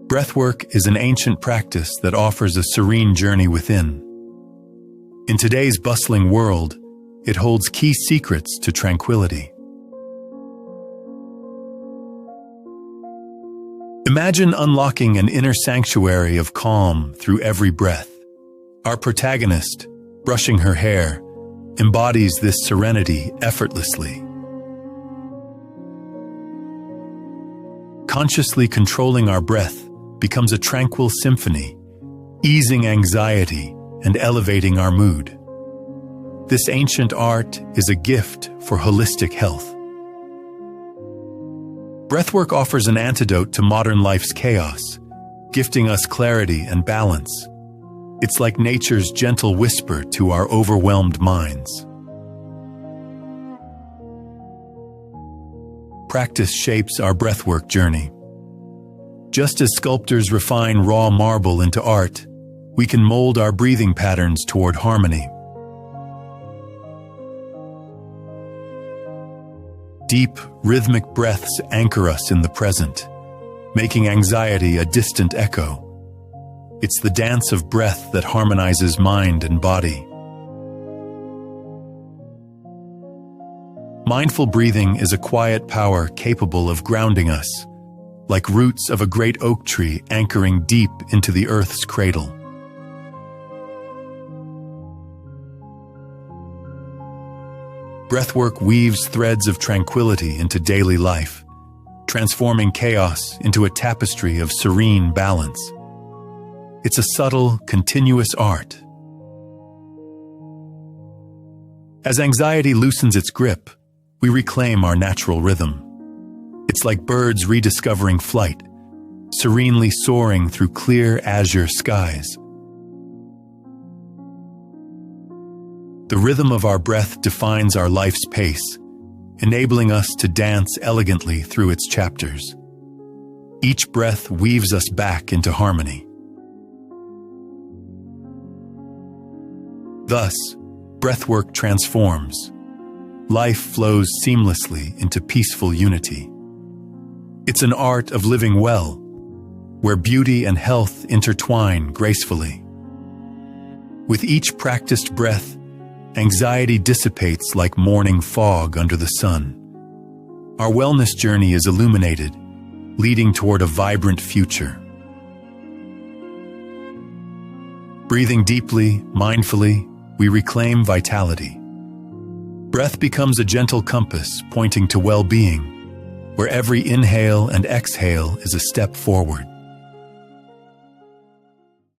Breathwork is an ancient practice that offers a serene journey within. In today's bustling world, it holds key secrets to tranquility. Imagine unlocking an inner sanctuary of calm through every breath. Our protagonist, brushing her hair, embodies this serenity effortlessly. Consciously controlling our breath becomes a tranquil symphony, easing anxiety and elevating our mood. This ancient art is a gift for holistic health. Breathwork offers an antidote to modern life's chaos, gifting us clarity and balance. It's like nature's gentle whisper to our overwhelmed minds. Practice shapes our breathwork journey. Just as sculptors refine raw marble into art, we can mold our breathing patterns toward harmony. Deep, rhythmic breaths anchor us in the present, making anxiety a distant echo. It's the dance of breath that harmonizes mind and body. Mindful breathing is a quiet power capable of grounding us, like roots of a great oak tree anchoring deep into the earth's cradle. Breathwork weaves threads of tranquility into daily life, transforming chaos into a tapestry of serene balance. It's a subtle, continuous art. As anxiety loosens its grip, we reclaim our natural rhythm. It's like birds rediscovering flight, serenely soaring through clear azure skies. The rhythm of our breath defines our life's pace, enabling us to dance elegantly through its chapters. Each breath weaves us back into harmony. Thus, breathwork transforms. Life flows seamlessly into peaceful unity. It's an art of living well, where beauty and health intertwine gracefully. With each practiced breath, anxiety dissipates like morning fog under the sun. Our wellness journey is illuminated, leading toward a vibrant future. Breathing deeply, mindfully, we reclaim vitality. Breath becomes a gentle compass pointing to well-being, where every inhale and exhale is a step forward.